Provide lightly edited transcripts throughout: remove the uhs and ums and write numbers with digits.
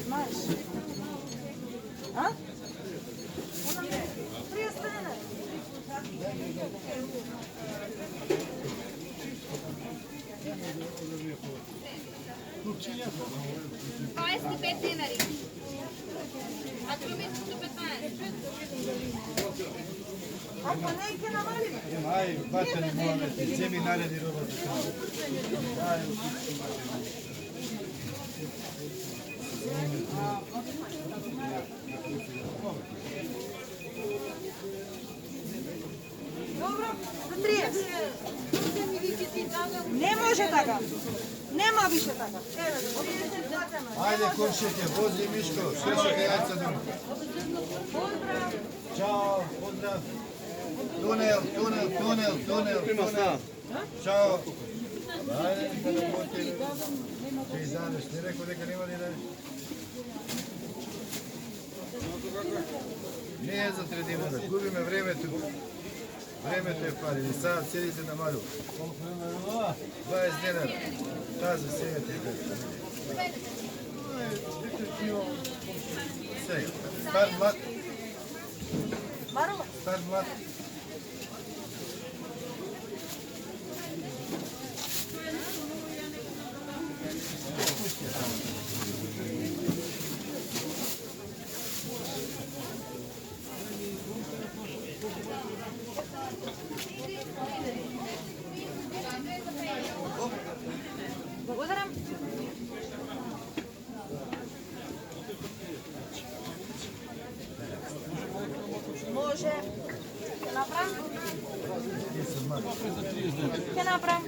Знаєш? А? 300 dinara. 25 dinari. A tu mi 115. Ako neke navalili? Aj, vatani morate, zemi naredi roba. Aj, Dobro, za 30. Ne može taka. Nema više taka. Evo, 32 cena. ajde komšike, vozi Miško, svećete jajca doma. Pozdrav. Ćao, pozdrav. Tunel. Ćao. Ajde, kada budete. Ti zaneš, ti rekao neka nima ni da. Nije za 3 dinara, gubi me vreme tu. Vreme te pari, i sad sjedite na malu. 20 dinara. Ta za sjevete je bez. Sve, star mlad. Marula. Star mlad. Благодарам. Може. Ке направам? Ке направам?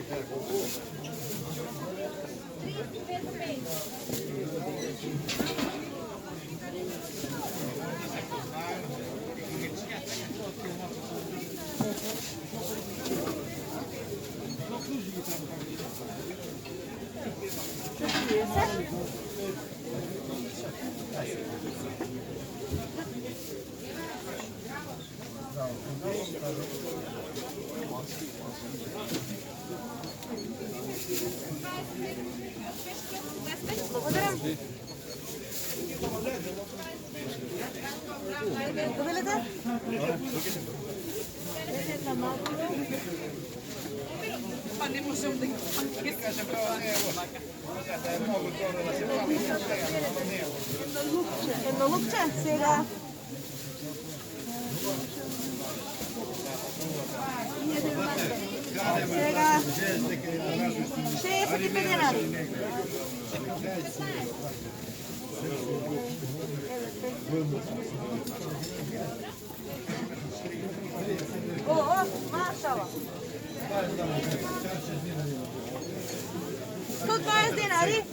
Ma ne possiamo dire che casa però è molto buono da Едно лукче, сега. Сега. 65 денари. О, машала. 120 денари.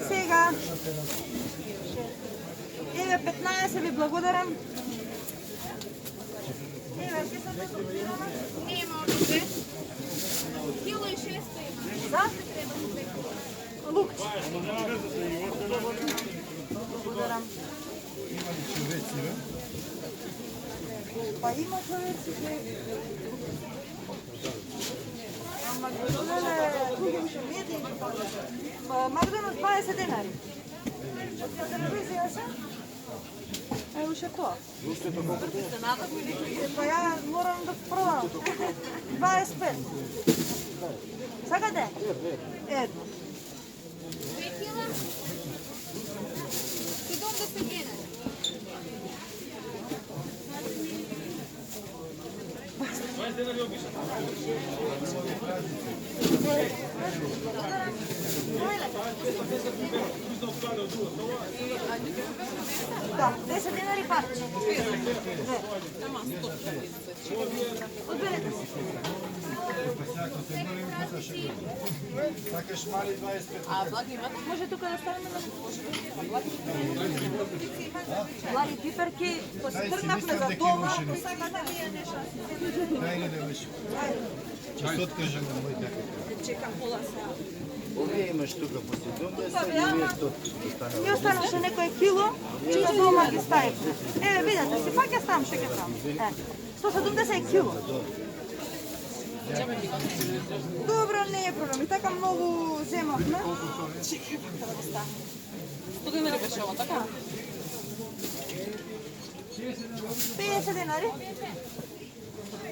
Сега. Еве 15 ви благодарам. Еве, ке съм докупирана? Не може. Кило и 600 има. Да? Treba mu neko. Лукче. Благодарам. Ima li čoveci, ne? Pa ima човеци. Ама гледале, други ще види. Макдоналдс 20 денари. От телевизия са? Evo še to. Pa ja moram da probam. 25. Sagade? Едно. 2 kila? 70 dinara. Да, 10 денари парче. Отберете си. Сакаш мали 25. Може тук да ставим на Влади пиперки, па се тръгнахме за дома, ако сега да вие нещо. Дай не да виж. Честотка жена мой така. Чекам пола сега. Овие имаш тука по 70 и вие 100. Ми останаше некој кило, че за дома ги ставим. Еве, видите, си пак ја ставам, ще ги ставам. 170 кило. Добро, не е проблем. И така многу земавме. Студена ли беше ова, така? 50 денари.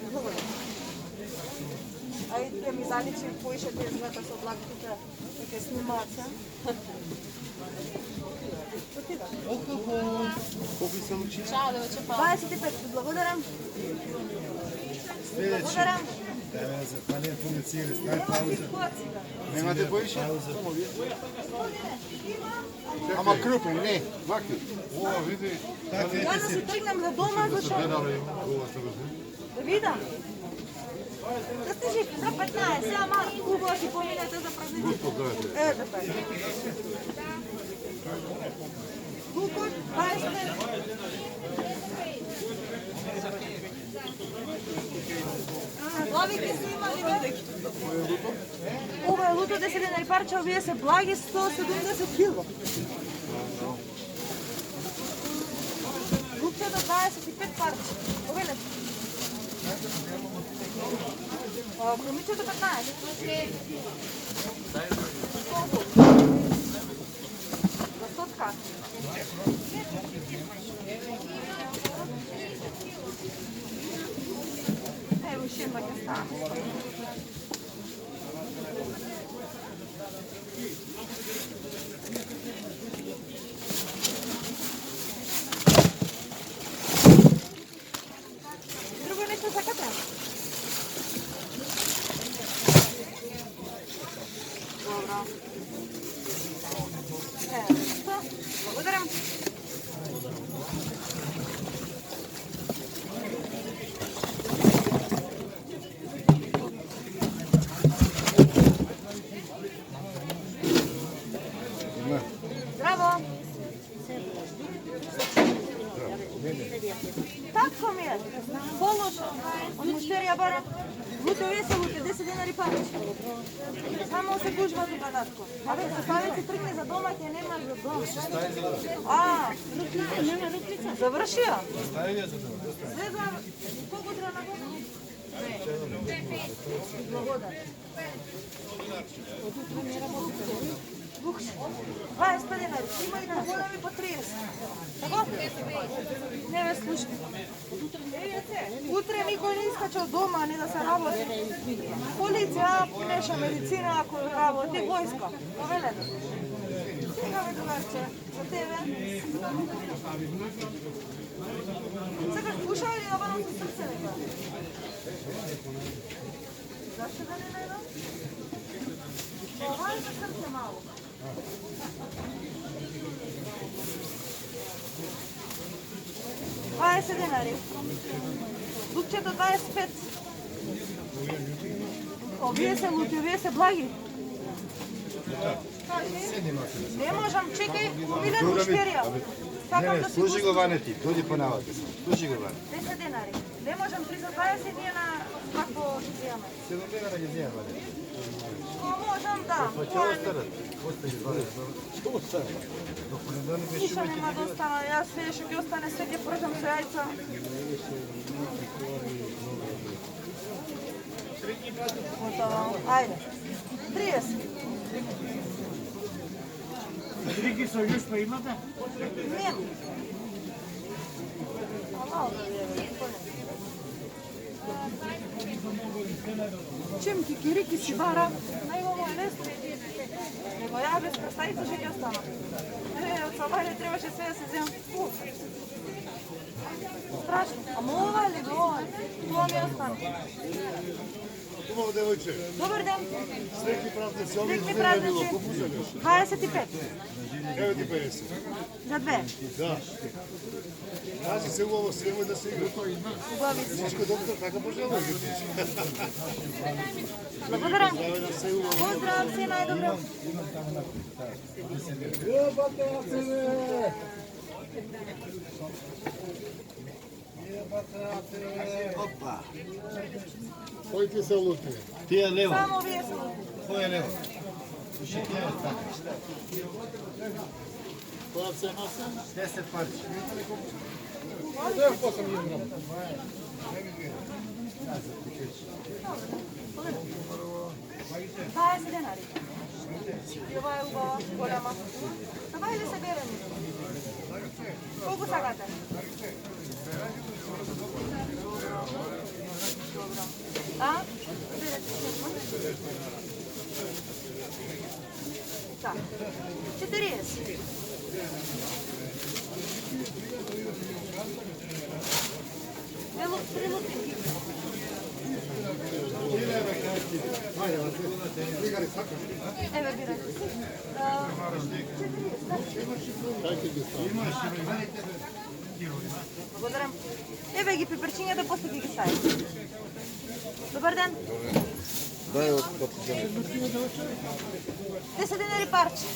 Благодарам. Ајде ми заличи поише тези двата со длаките, ќе снимаат се. Чао, девојче, па. 25, благодарам. Следващи. Благодарам. Да, запалим полицията, стай Нема пауза. ситуација. Немате повише? Ама крупен, не, ваки. Ова, види. Так, Ја да се тргнам за дома, зашо? Да видам. Да сте жив, за 15, сега малко хубаво си поминете за празниците. Ето така. Лукот, 25. Главите си имали, бе? Ова е луто 10 денари парче, овие се благи 170 кило. Лукчето 25 парче. Овеле. Кромичето 15. За стотка. Evo još jedna kastana. Drugo nešto zakate? Dobro. Evo, što? Благодарам. Браво! Tako mi je. Položa. Od mušterija bara. Lute veselo, 50 dinari parče. Samo se gužva za podatko. A već, stavit se trgne za domak je nema za dom. A, nema ruklica. Završio? Sve za... Koliko treba na godinu? Благодарам. 20 денари. Има и на големи по 30. Тако? Не ме слушай. Утре никой не искача од дома, не да се работи. Полиција, понеша медицина, ако работи, војска. Повелено. Сега бе, другарче, за тебе. Сега слуша или да бъдам со срце нека? Зашто да не најдам? Това е за срце мало. Това е 7 денари. Лукчето 25. Овие се лути, овие се благи. Не можам, чекај, видам муштерија. Сакам да си Служи го ванети, дојди понавате. Служи го ване. 10 денари. Не можам 320 ние на какво ќе земаме. 7 денара ги земам ванети. Можам, да. Ќе остарат. Остари 20. Ќе остарат. До понеделник не Ништо нема да остана, јас све што ќе остане, све ќе пржам со јајца. Готово. Ајде. 30. Дрики со јушпа имате? Нема. Мало да видим. Чем кикирики си бара, најголемо е лесно. Него ја без представица што ќе остана. Од собајле требаше све да се земам. Страшно. Ама ова ли го ова? Тоа ми остана. Хубаво девојче. Добар ден. Среќни празници, овие Среќни две не било, празници. колку земеш? 25. Еве ти 50. За две. Да. Пази се убаво, немој да се игра. Убави се. Мошко доктор, така пожелува. Благодарам. Здраве да се убаво. Поздрав, се најдобро. Опа. Кој ти се лути? Ти е лево. Само вие се. Кој е лево? Слушай, ти е така. Која цена се? 10 парче. Дев 8 грам. 20 денари. И ова е убава, голяма. Давай ли съберем? Колко сакате? А? Так. 40. Прилутинки. Еве бирате. Благодаря. Еве ги пиперчињата, после ги ставим. Добар ден. Дай от пътя. 10 денари парче.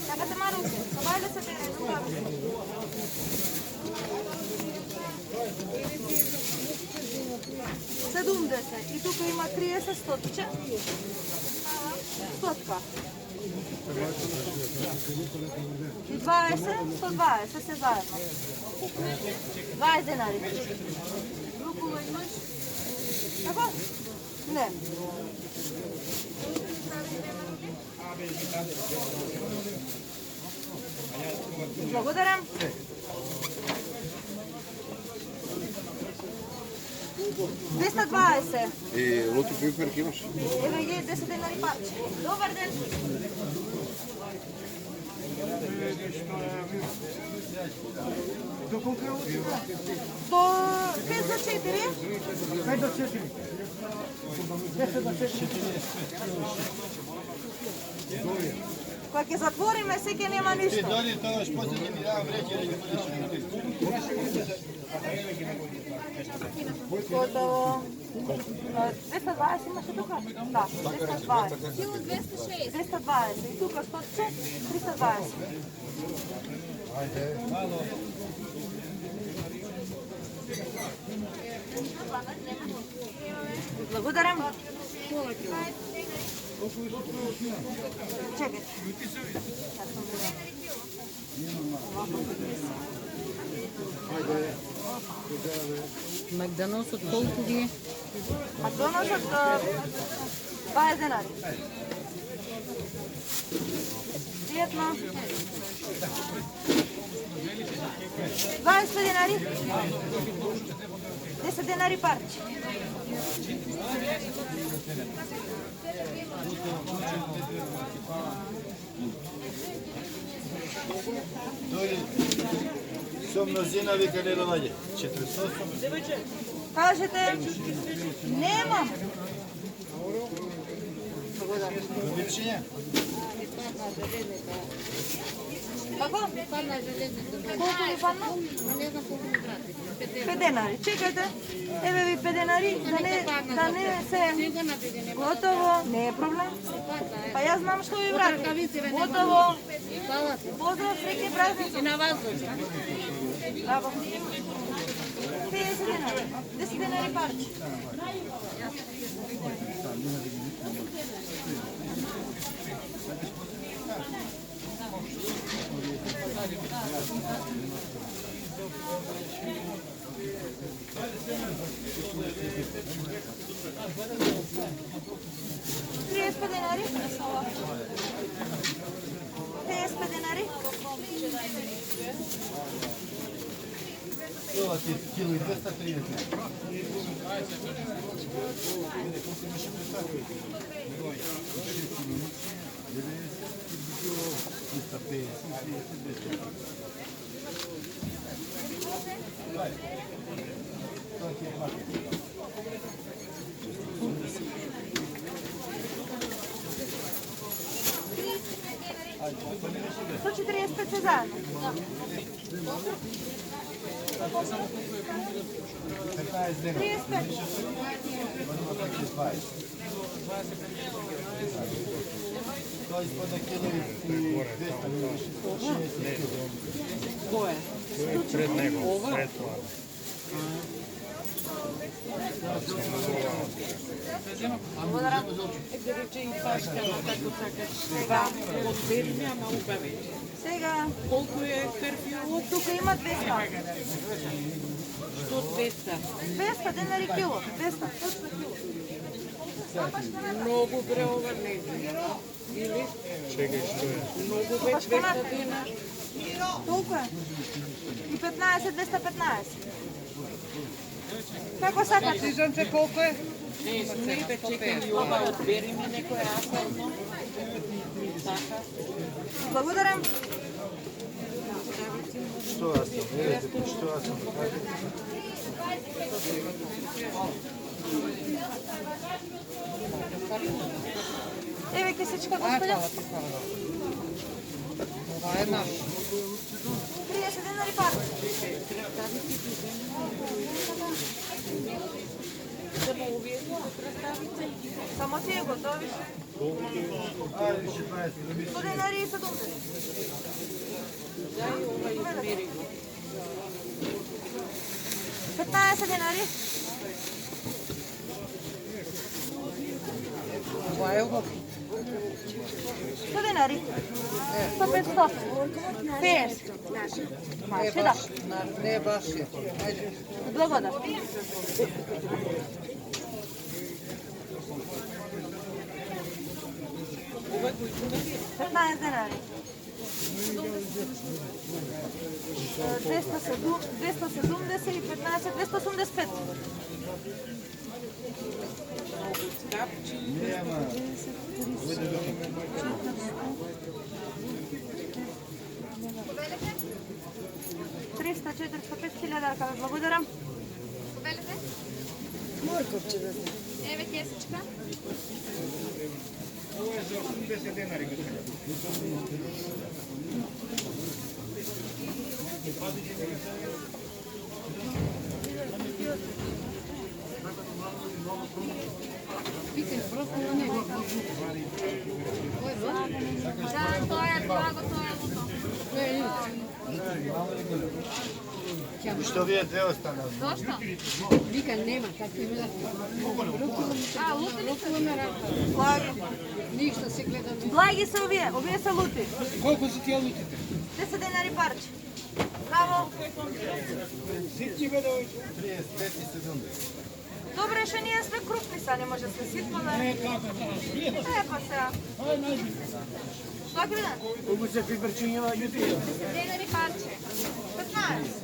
Чакате Марусе, сабај да се бере, добаве. Седумдесет. И тука има 30 стотче. Стотка. И 20, 120, се заедно. 20 денари. Рукола имаш? Така? Не. Благодаря. Двеста 20. И луто пиперки имаш? Еве ги 10 денари парче. Добар ден. До колко е луто? До 5 до 4. 5 до 4. 10 до 4. Кога ќе затвориме, секе нема ништо. Дојди, тоа што после ќе ми дава вреќе да ги Готово. 220 имаше тука? Да, 220. Кило 206. 220. И тука 100, 320. Благодарам. Чекайте. Макдоносът колко ги е? Макдоносът 20 денари. Приятно. 20 денари. 10 денари парче. Дојди. Со мнозина вика не доваѓа. 400. Кажете, немам. Вечиња. Како? Падна железница. Колко ви падна? Не знам колко ми брати. 5 денари. Чекайте. Еве ви 5 денари, да не се... Сигурно би ги не Готово. Не е проблем. падна. Па јас знам што ви брати. Ръкавици ви не Готово. Хвала ти. Поздрав, среќни празници. И на вас дойде. Браво. 50 денари. 10 денари парче. Триеста денари. 50 денари. Тоа ти кило и 230. Сто 45 се заедно. 15 дена. 35. Тоа испадна кило и 260. Кое? Пред него, пред това. Благодарам. Да рече и пашка, како сакаш. Сега, од бедни, ама убави. Сега, Колко е перфилот? тук има 200. Що 200? 200 денари кило. 200, точно кило. Много бреова не. Или? Чекай, що е? Много бе 200 дена. Толкова е. И 15, 215. Како сакате? Сижамче колко е? Не, слушайте, чекай и ова, отбери ми некој асфалтно. Така. Благодарам. Što vas sam? Vidite, što vas sam? Еве кисичка, господја. Това е наш. 30 денари пар. Само овие да представите. Само тие готови. Ajde, 16. 100 денари и 70. Да, и ова измери го. 15 денари. Това е го. 100 денари. 100, 500. 50. Не Маше, да. баш. Не баш. Айде. Благодарам. Ова го измери. 15 денари. 270 и 15, 285. Много скапчи. Nema. 300, 400, 5000 да благодарам. Повелете? Еве кесичка. Ovo je za 80 denari. Да, тоа е благо, тоа е луто. Što vi je dve ostane? Зошто? Вика нема, как ти видат. А, лутените? Благи. Ништо се гледа. Благи са овие са лути. Колко са тия лутите? 10 денари парче. Браво. Ситни бе да 35 i 70. Добре, ще ние сме крупни са, не може да се сипваме. Е, па сега. Добре, да. Колко се пиперчињава јутија? Денари парче. 15.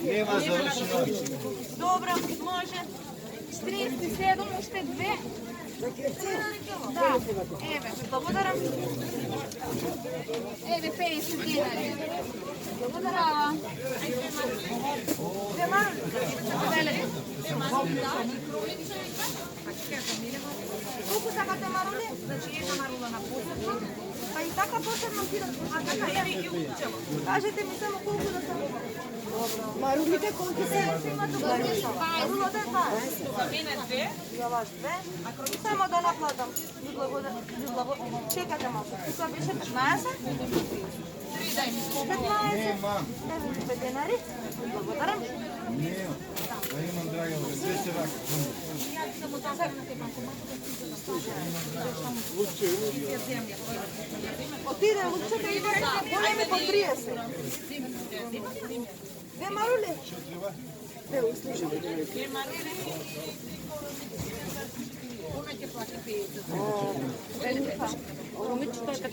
Nema završeno. Добре, може. 37, уште 2. Да, еве. Благодарам. Еве 50 денари. Благодарам. Две марули. Повелете? Колко сакате марули? Значи една марула на посебно. Па и така посебно кидат. А така еви и учево. Кажете ми само колко да са. Марулите колко се? Има тук нещо. Марулата е 20. Мене 2. За вас 2. Само да наплатам. Ви благодаря. Чекате малко. Тук беше 15. 15. Nema. Evo 5 денари. Благодарам. Nema. Pa imam, draga, sve se vaka. Отиде лучето и големи по 30. Две марули? Две услужи. Момичето е 15.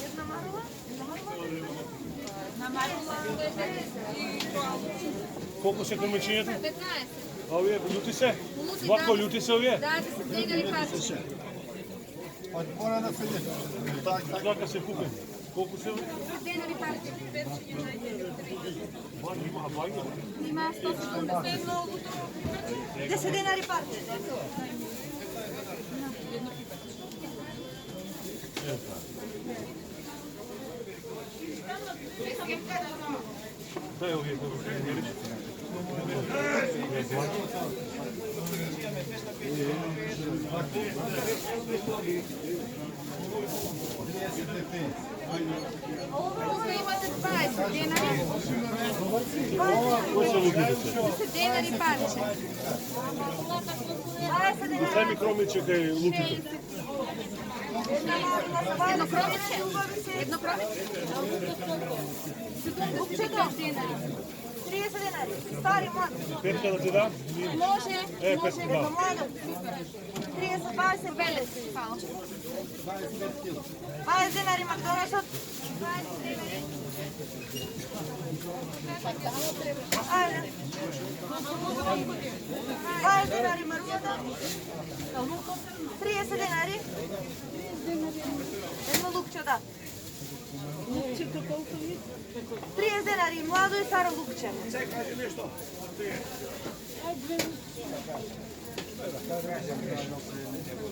Една марула? Колко се домаќињата? 15. А овие љути се? Лути, Ватко да. љути се овие? Да, 10 денари парче. Pa mora da se ide. Така се купи. Колку се? 10 денари парче. Има бања. Има 140 много. 10 денари парче. Дај овие колку се мериш. Ovdje imate 20 dinara. Ko će lupiti? 10 dinari parče. 20 dinara. Saj mi kromiće kaj lupite. Jedno kromiće? Jedno kromiće? Lupčega? 30 dinari. Stari mlad. Petka da ti dam? Može. Petka Jedno dam. mlado. 30, 20, 50. Veliki, hvala. 20 dinari McDonald's. Ajde. 20 dinari marulada. 30 dinari. Jedno lukče, da. 30 dinari, mlado i staro lukče.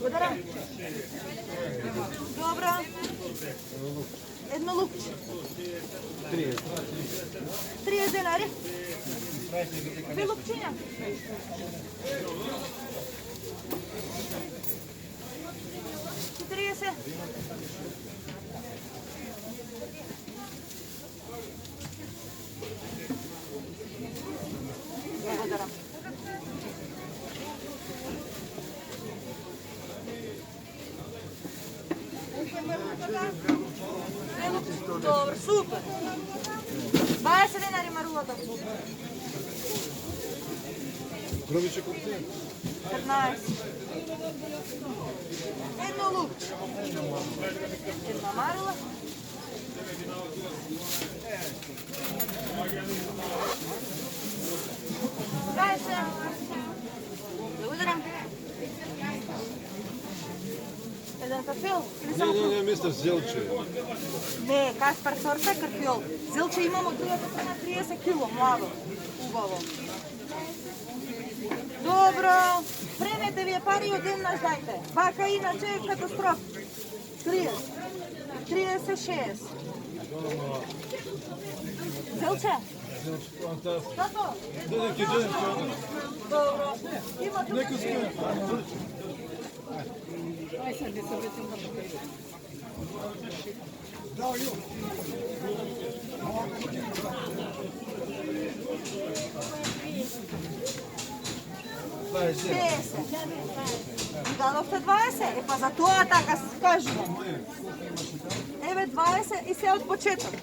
Благодаря. Dobro. Jedno lukče. 30 dinari. Dve lukčinja. 40. Благодаря. Dobro, super. 20 dinari marulada. Kromiće koliko ti? 15. Jedno lukče. Jedna marula. Благодаря. Jedan karfiol? Ne, mister Zelče. Ne, Kaspar sorta karfiol. Zelče imamo 30 kilo, mlado. Ubavo. Dobro. Prenete vi je pari один наш дайте. Бака иначе е катастроф. 30. 36. Zelče? Kako? Dobro. Ima tu... Aj sad gdje se vretim da pokažem. Дадохте 20, е па за тоа така кажувам. Еве 20 и се од почеток.